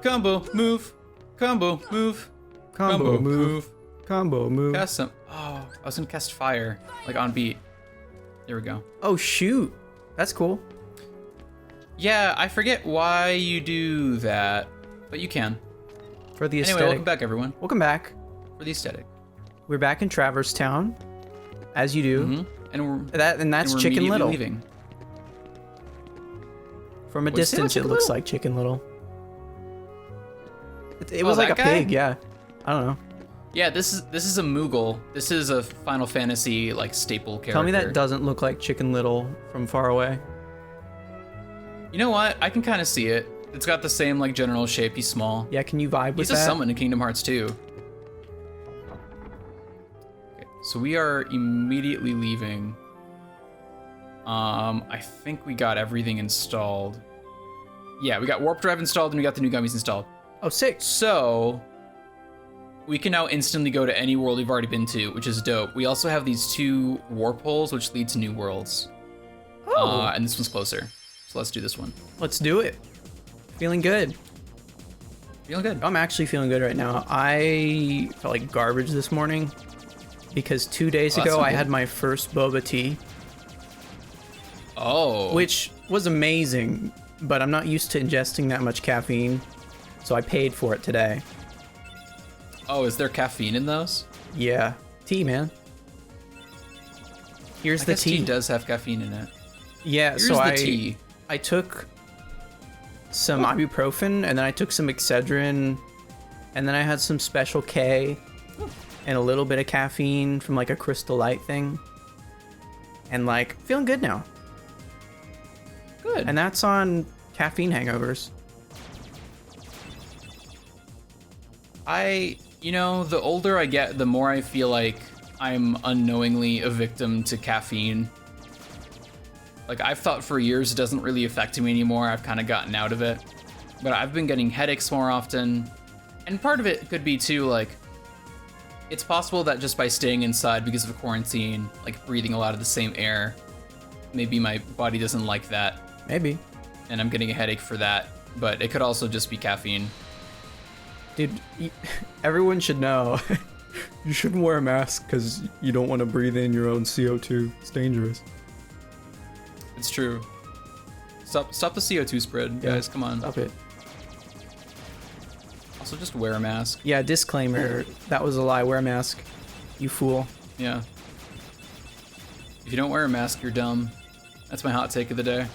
Combo, move. Combo, move. Combo move. Combo move. Cast some. Oh, I was gonna cast fire, like on beat. There we go. Oh shoot, that's cool. Yeah, I forget why you do that, but you can. For the Anyway, aesthetic. welcome back, everyone. Welcome back. For the aesthetic. We're back in Traverse Town, as you do. And That's we're Chicken immediately Little. leaving. From a Wait, say distance, it Chicken looks Little? like Chicken Little. It Oh, was like a that guy? pig, yeah. I don't know. Yeah, this is a Moogle. This is a Final Fantasy like staple character. Tell me that doesn't look like Chicken Little from far away. You know what? I can kind of see it. It's got the same like general shape. He's small. Yeah, can you vibe with He's a that? summon in Kingdom Hearts 2. Okay, so we are immediately leaving. I think we got everything installed. Yeah, we got Warp Drive installed and we got the new gummies installed. Oh, sick. So we can now instantly go to any world we've already been to, which is dope. We also have these 2 warp holes, which lead to new worlds. Oh. And this one's closer. So let's do this one. Let's do it. Feeling good. Feeling good. I'm actually feeling good right now. I felt like garbage this morning because 2 days Oh, that's ago not I good. had my first boba tea, Oh. which was amazing, but I'm not used to ingesting that much caffeine, so I paid for it today. Oh, is there caffeine in those? Yeah, tea, man. Here's I the guess tea. tea does have caffeine in it. Yeah, Here's so the I tea. I took some ibuprofen, and then I took some Excedrin, and then I had some Special K, and a little bit of caffeine from like a Crystal Light thing, and like feeling good now. Good. And that's on caffeine hangovers. You know, the older I get, the more I feel like I'm unknowingly a victim to caffeine. Like, I've thought for years it doesn't really affect me anymore. I've kind of gotten out of it. But I've been getting headaches more often. And part of it could be, too, like, it's possible that just by staying inside because of quarantine, like, breathing a lot of the same air, maybe my body doesn't like that, Maybe. and I'm getting a headache for that. But it could also just be caffeine. Dude, everyone should know. You shouldn't wear a mask because you don't want to breathe in your own CO2. It's dangerous. It's true. Stop the CO2 spread, Yeah. guys. Come on. Stop it. Also, just wear a mask. Yeah, disclaimer. That was a lie. Wear a mask. You fool. Yeah. If you don't wear a mask, you're dumb. That's my hot take of the day.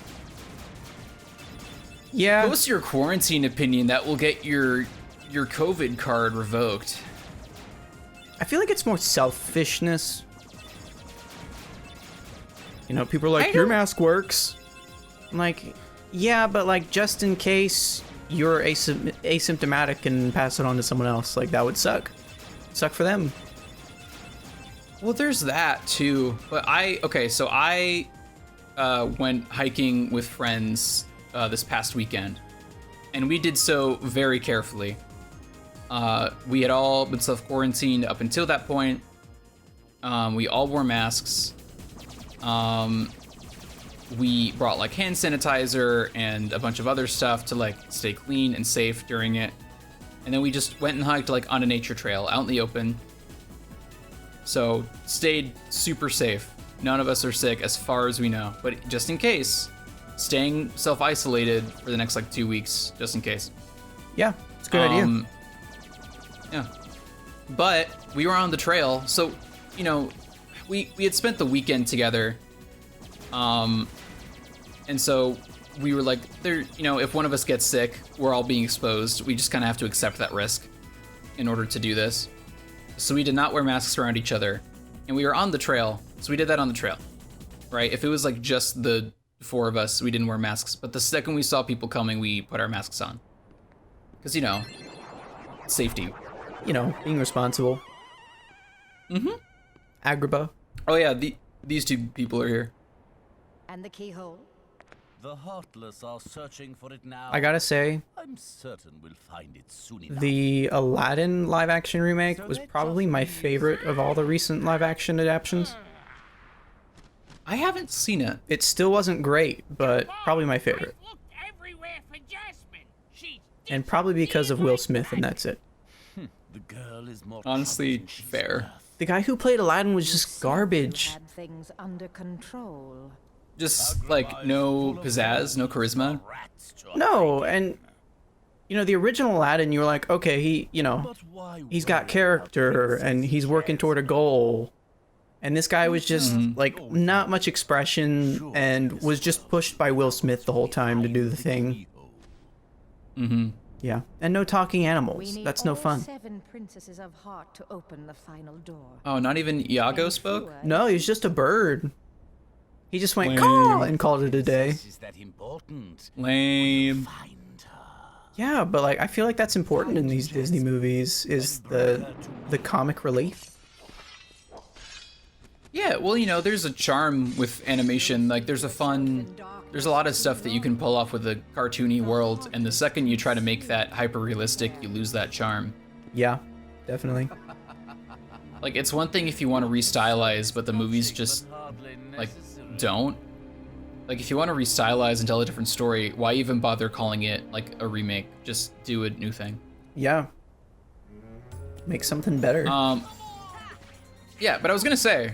Yeah. Post your quarantine opinion. That will get your COVID card revoked. I feel like it's more selfishness. You know, people are like, your mask works. I'm like, yeah, but like just in case you're asymptomatic and pass it on to someone else, like that would suck. Suck for them. Well, there's that too. But I went hiking with friends this past weekend, and we did so very carefully. We had all been self-quarantined up until that point. We all wore masks. We brought like hand sanitizer and a bunch of other stuff to like stay clean and safe during it. And then we just went and hiked like on a nature trail out in the open. So stayed super safe. None of us are sick as far as we know, but just in case, staying self-isolated for the next like 2 weeks, just in case. Yeah, it's a good idea. Yeah. But we were on the trail, so, you know, we had spent the weekend together. And so we were like, there, you know, if one of us gets sick, we're all being exposed. We just kind of have to accept that risk in order to do this. So we did not wear masks around each other. And we were on the trail, so we did that on the trail, right? If it was like just the 4 of us, we didn't wear masks. But the second we saw people coming, we put our masks on. Because, you know, safety. You know, being responsible. Mm-hmm. Agrabah. Oh yeah, these 2 people are here. And the keyhole? The Heartless are searching for it now. I gotta say, I'm certain we'll find it soon enough. the Aladdin live-action remake was probably my favorite of all the recent live-action adaptations. I haven't seen it. It still wasn't great, but probably my favorite. I've looked everywhere for Jasmine. She's And probably because of Will Smith, and that's it. The girl is more Honestly, troubled than she's fair. worth. The guy who played Aladdin was just garbage. Had things under control. Just like no pizzazz, no charisma. Rats to No, and you know, the original Aladdin, you were like, okay, But why he's got worry character about and he's working toward a goal. And this guy was just like not much expression and was just pushed by Will Smith the whole time to do the thing. Mm-hmm. Yeah, and no talking We animals. need That's no all fun. 7 princesses of heart to open the final door. Oh, not even Iago Any spoke? fewer No, he's just a bird. He just went Lame. caw and called it a day. Is that important? Lame. Find her. Yeah, but like I feel like that's important in these Disney movies is the comic relief. Yeah, well, you know, there's a charm with animation. Like, there's a lot of stuff that you can pull off with a cartoony world, and the second you try to make that hyper-realistic, you lose that charm. Yeah, definitely. Like, it's one thing if you want to restylize, but the movies just, like, don't. Like, if you want to restylize and tell a different story, why even bother calling it, like, a remake? Just do a new thing. Yeah. Make something better. Yeah, but I was gonna say,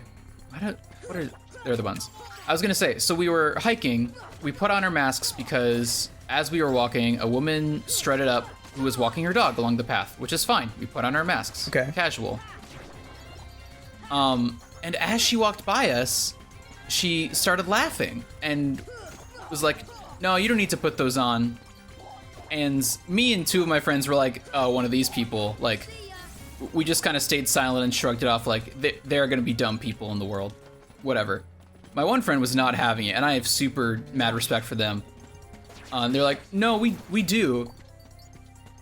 they're the ones. I was gonna say, so we were hiking, we put on our masks because as we were walking, a woman strutted up who was walking her dog along the path, which is fine. We put on our masks. Okay. Casual. And as she walked by us, she started laughing and was like, no, you don't need to put those on. And me and 2 of my friends were like, oh, one of these people, like, we just kind of stayed silent and shrugged it off like there are going to be dumb people in the world. Whatever. My one friend was not having it, and I have super mad respect for them. They're like, no, we do.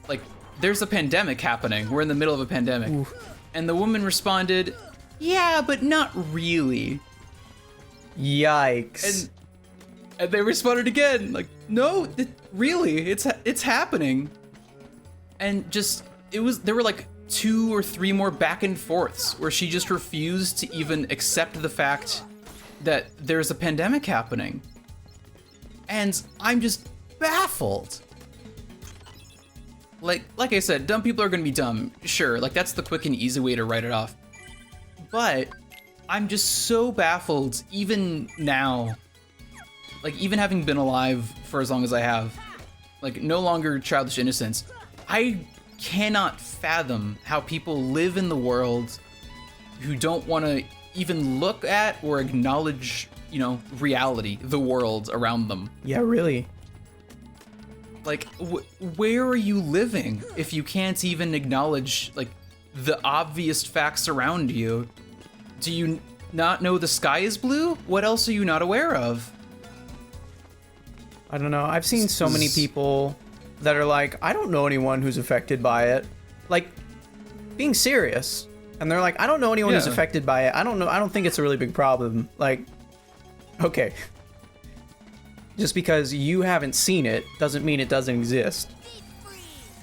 Like, there's a pandemic happening. We're in the middle of a pandemic. Oof. And the woman responded, yeah, but not really. Yikes. And they responded again, like, no, really, it's happening. And just, there were like 2 or 3 more back and forths where she just refused to even accept the fact that there's a pandemic happening. And I'm just baffled. Like I said, dumb people are gonna be dumb, sure, like that's the quick and easy way to write it off. But I'm just so baffled, even now, like even having been alive for as long as I have, like no longer childish innocence, I cannot fathom how people live in the world who don't want to even look at or acknowledge, you know, reality, the world around them. Yeah, really. Like, where are you living if you can't even acknowledge, like, the obvious facts around you? Do you not know the sky is blue? What else are you not aware of? I don't know. I've seen so many people that are like, I don't know anyone who's affected by it. Like, being serious. And they're like, I don't know anyone who's Yeah. affected by it. I don't think it's a really big problem. Like, okay. Just because you haven't seen it doesn't mean it doesn't exist.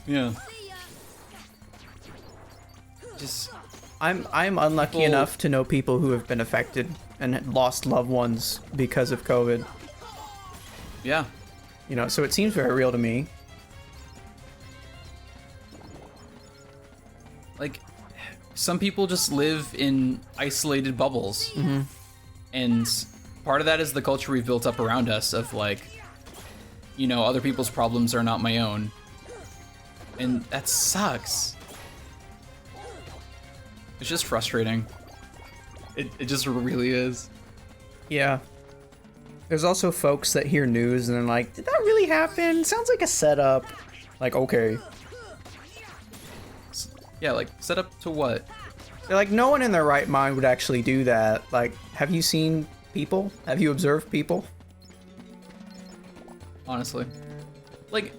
Yeah. Just, I'm unlucky Well- enough to know people who have been affected and lost loved ones because of COVID. yeah. You know, so it seems very real to me. Like, some people just live in isolated bubbles. And part of that is the culture we've built up around us of like, you know, other people's problems are not my own. And that sucks. It's just frustrating. It just really is. Yeah. There's also folks that hear news and they're like, did that really happen? Sounds like a setup. Like, okay. Yeah, like, set up to what? They're like, no one in their right mind would actually do that. Like, have you seen people? Have you observed people? Honestly. Like,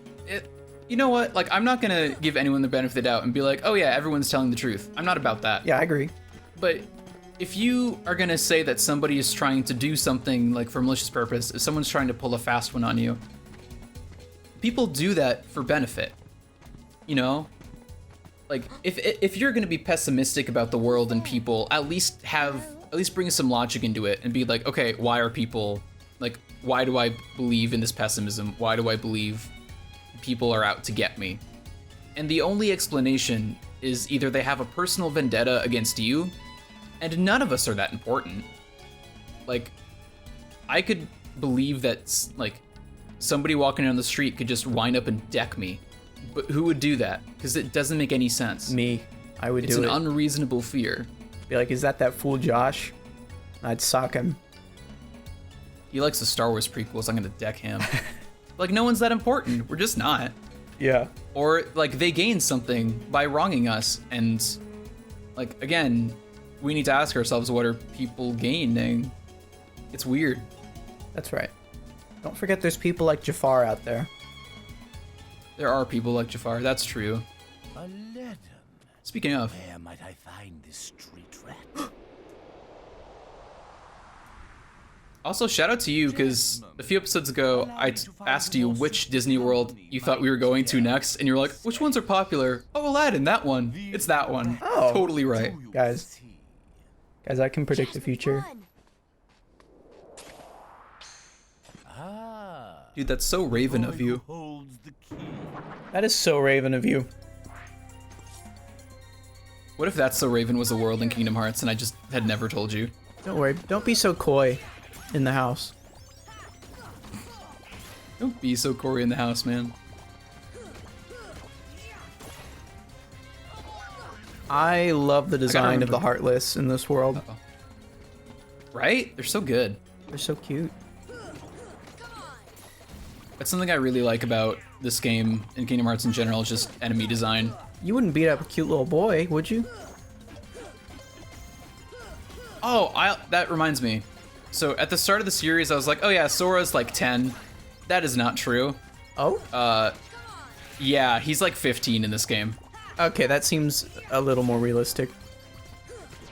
you know what? Like, I'm not gonna give anyone the benefit of the doubt and be like, oh yeah, everyone's telling the truth. I'm not about that. Yeah, I agree. But if you are gonna say that somebody is trying to do something like for a malicious purpose, if someone's trying to pull a fast one on you, people do that for benefit. You know? Like, if you're gonna be pessimistic about the world and people, at least bring some logic into it and be like, okay, why are people, like, why do I believe in this pessimism? Why do I believe people are out to get me. And the only explanation is either they have a personal vendetta against you, and none of us are that important. Like, I could believe that, like, somebody walking down the street could just wind up and deck me. But who would do that? Because it doesn't make any sense. Me. I would It's do an it. unreasonable fear. Be like, is that fool Josh? I'd sock him. He likes the Star Wars prequels, I'm gonna deck him. Like, no one's that important. We're just not. Yeah. Or, like, they gain something by wronging us, and, like, again, we need to ask ourselves, what are people gaining? It's weird. That's right. Don't forget there's people like Jafar out there. There are people like Jafar, that's true. A letter. Speaking of, Where might I find this street rat? also shout out to you, because a few episodes ago, I asked you which Disney World you thought we were going to next, and you were like, which ones are popular? Oh, Aladdin, that one. It's that one. Oh. Totally right. Guys, I can predict the future. Ah. Dude, that's so Raven of you. Holds the key. That is so Raven of you. What if That's So Raven was a world in Kingdom Hearts and I just had never told you? Don't worry. Don't be so coy in the house. Don't be so Corey in the house, man. I love the design of the remember. Heartless in this world. Right? They're so good. They're so cute. That's something I really like about this game and Kingdom Hearts in general, just enemy design. You wouldn't beat up a cute little boy, would you? Oh, that reminds me. So at the start of the series, I was like, oh yeah, Sora's like 10. That is not true. Oh? Yeah, he's like 15 in this game. Okay, that seems a little more realistic.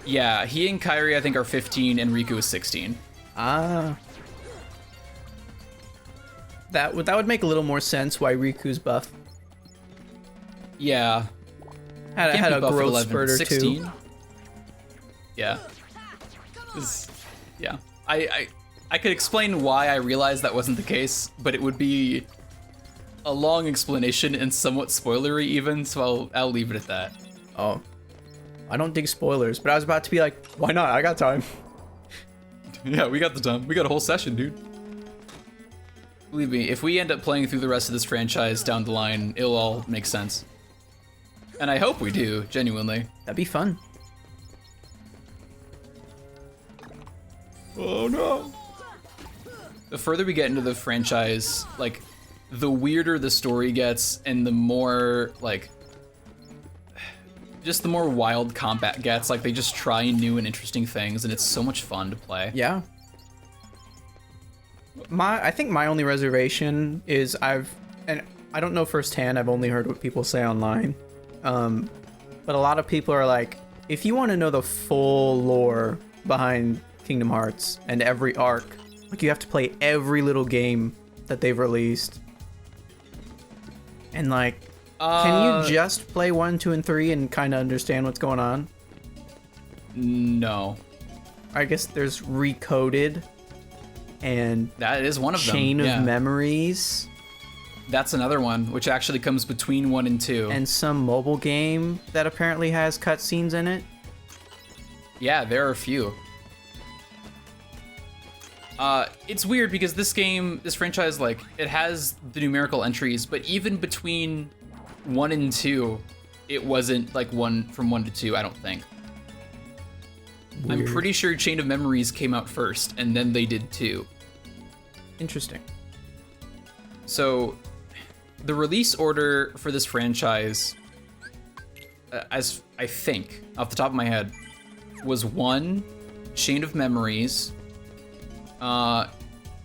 Yeah, he and Kairi, I think, are 15, and Riku is 16. Ah. That would make a little more sense why Riku's buff. Yeah. Had Can't a be buff at growth 11, spurt or 16. two. Yeah. Yeah. I could explain why I realized that wasn't the case, but it would be a long explanation and somewhat spoilery even, so I'll leave it at that. Oh. I don't dig spoilers, but I was about to be like, why not? I got time. Yeah, we got the time. We got a whole session, dude. Believe me, if we end up playing through the rest of this franchise down the line, it'll all make sense. And I hope we do, genuinely. That'd be fun. Oh no. The further we get into the franchise, like, the weirder the story gets and the more, like, just the more wild combat gets. Like, they just try new and interesting things, and it's so much fun to play. Yeah. I think my only reservation is and I don't know firsthand, I've only heard what people say online. But a lot of people are like, if you want to know the full lore behind Kingdom Hearts and every arc, like, you have to play every little game that they've released. And like, can you just play 1, 2, and 3 and kind of understand what's going on? No. I guess there's Recoded and That is one of them. Chain of yeah. Memories. That's another one, which actually comes between 1 and 2. And some mobile game that apparently has cutscenes in it. Yeah, there are a few. It's weird because this franchise, like, it has the numerical entries, but even between 1 and 2, it wasn't like from 1 to 2, I don't think. Weird. I'm pretty sure Chain of Memories came out first, and then they did 2. Interesting. So, the release order for this franchise, as I think, off the top of my head, was 1, Chain of Memories,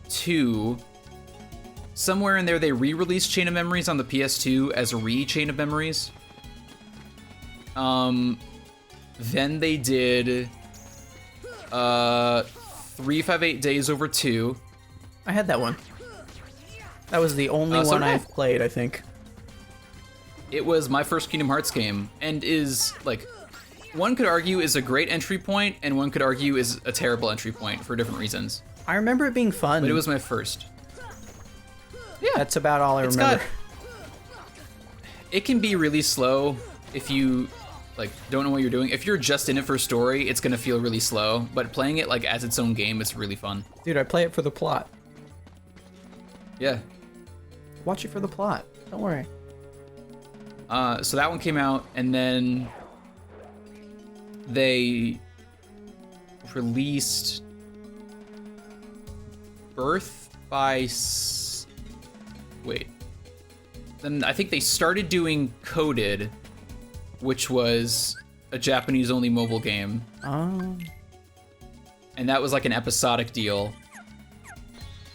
2, somewhere in there they re-released Chain of Memories on the PS2 as Chain of Memories. Then they did 358 Days Over 2. I had that one. That was the only So one did I. I've played, I think. It was my first Kingdom Hearts game, and is, like, one could argue is a great entry point, and one could argue is a terrible entry point for different reasons. I remember it being fun. But it was my first. Yeah, That's about all I it's remember. got it can be really slow if you like don't know what you're doing. If you're just in it for story, it's gonna feel really slow. But playing it like as its own game, it's really fun. Dude, I play it for the plot. Yeah. Watch it for the plot. Don't worry. So that one came out, and then they released Birth by wait. Then I think they started doing Coded, which was a Japanese-only mobile game. Oh. And that was like an episodic deal.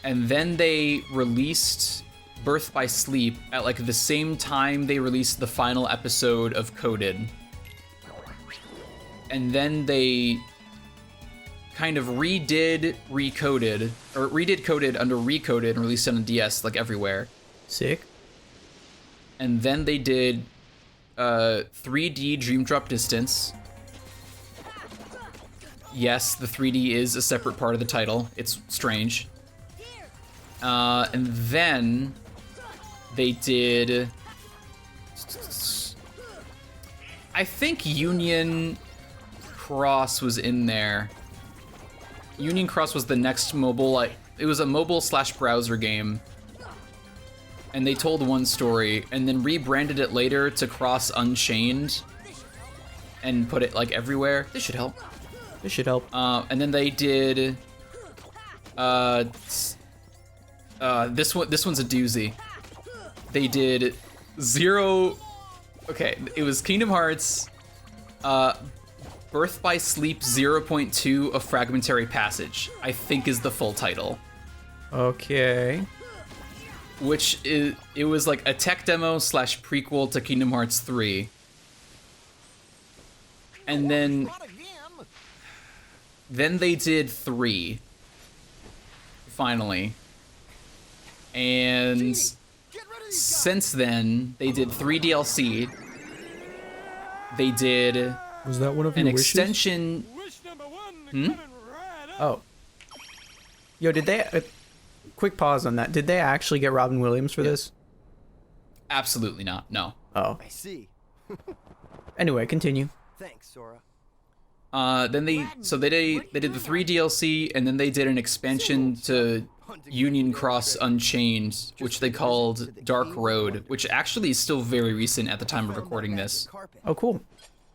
And then they released Birth by Sleep at like the same time they released the final episode of Coded. And then they kind of redid Coded under Recoded and released it on DS like everywhere. Sick. And then they did 3D Dream Drop Distance. Yes, the 3D is a separate part of the title. It's strange. And then they did... I think Union Cross was in there. Union Cross was the next mobile, like, it was a mobile/browser game. And they told one story, and then rebranded it later to Cross Unchained. And put it, like, everywhere. This should help. This should help. And then they did... this one's a doozy. They did Zero... Okay, it was Kingdom Hearts... Birth by Sleep 0.2 A Fragmentary Passage, I think is the full title. Okay. Which is, it was like a tech demo / prequel to Kingdom Hearts 3. And then they did 3. Finally. And since then, they did 3 DLC. They did... Was that one of an your wishes? extension. Oh. Yo, did they... quick pause on that. Did they actually get Robin Williams for this? Absolutely not. No. Oh. I see. Anyway, continue. Thanks, Sora. Then they did the 3 DLC, and then they did an expansion to Union Cross Unchained, which they called Dark Road, which actually is still very recent at the time of recording this. Oh, cool.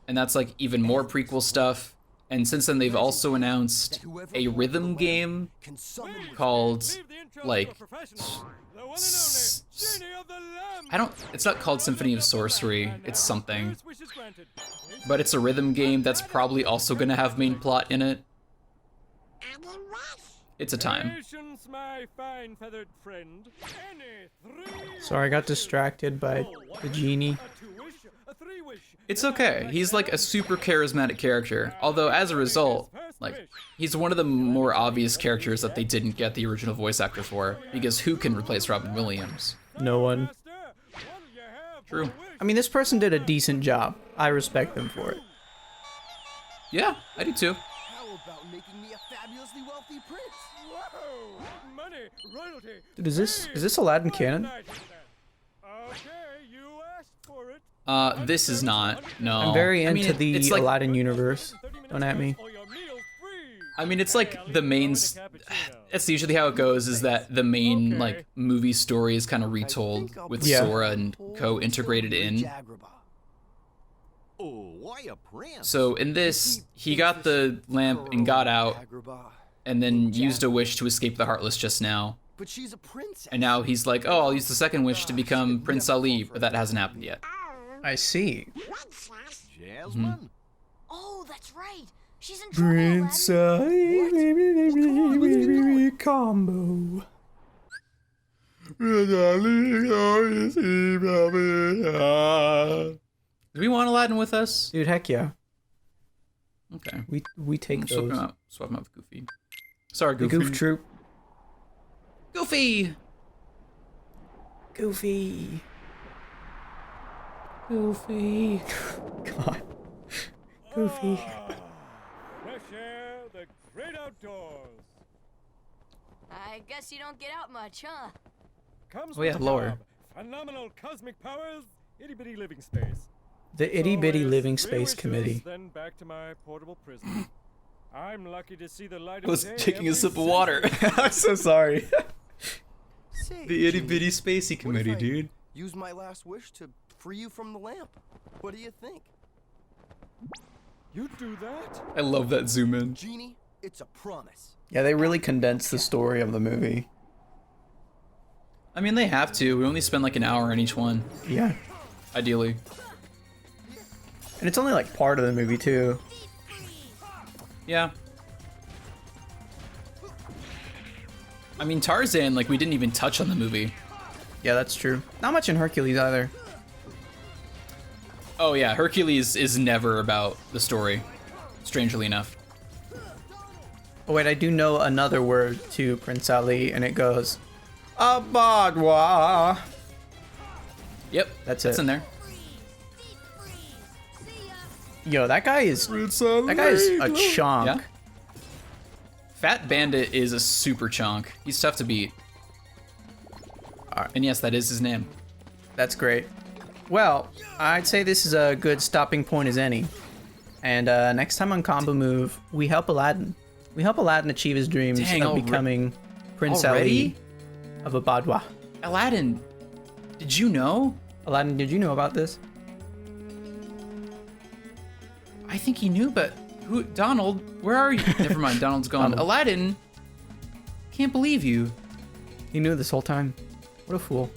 And that's like even more prequel stuff. And since then, they've also announced a rhythm game called, like, it's not called Symphony of Sorcery, it's something. But it's a rhythm game that's probably also gonna have main plot in it. It's a time. Sorry, I got distracted by the genie. It's okay. He's like a super charismatic character. Although as a result, like, he's one of the more obvious characters that they didn't get the original voice actor for, because who can replace Robin Williams? No one. True. I mean, this person did a decent job. I respect them for it. Yeah, I do too. How about making me a fabulously wealthy prince? Whoa! Money, royalty. Dude, is this Aladdin canon? This is not. No. I'm very into I mean, the it's like, Aladdin universe. Don't at me. I mean, it's like the main. That's usually how it goes. Is that the main like movie story is kind of retold with Sora and Co integrated in. So in this, he got the lamp and got out, and then used a wish to escape the Heartless just now. But she's a princess. And now he's like, oh, I'll use the second wish to become Prince Ali, but that hasn't happened yet. I see. Jasmine? Oh, that's right. She's in trouble, Prince Aladdin. combo. Do we want Aladdin with us? Dude, heck yeah. Okay. We take Swap him those. out. Swap him out with Goofy. Sorry, The Goofy. Goof Troop. Goofy! Goofy. Goofy. God. Goofy. Fresh air, the great outdoors. I guess you don't get out much, huh? Comes Oh, yeah, with the lower. job. Phenomenal cosmic powers Itty bitty living space. The Itty Bitty So, Living as three Space wishes, Committee. Then back to my portable prison. I'm lucky to see the light I was of day taking a every sip of water. century. I'm so sorry. Say, The itty Genie, bitty spacey what if committee, I dude. use my last wish to free you from the lamp? What do you think? You do that? I love that zoom in. Genie, it's a promise. Yeah, they really condensed the story of the movie. I mean, they have to. We only spend like an hour on each one, Yeah. ideally. And it's only like part of the movie too. Yeah. I mean, Tarzan, like, we didn't even touch on the movie. Yeah, that's true. Not much in Hercules either. Oh yeah, Hercules is never about the story, strangely enough. Oh wait, I do know another word to Prince Ali, and it goes, Abadwa. Yep, That's it's it. in there. Yo, that guy is a chunk. Yeah. Fat Bandit is a super chunk. He's tough to beat. And yes, that is his name. That's great. Well, I'd say this is a good stopping point as any. And next time on Combo Move, we help Aladdin. We help Aladdin achieve his dreams Dang, of becoming Prince already? Ali of Abadwa. Aladdin, did you know? Aladdin, did you know about this? I think he knew, but who? Donald, where are you? Never mind, Donald's gone. Donald. Aladdin, can't believe you. He knew this whole time. What a fool.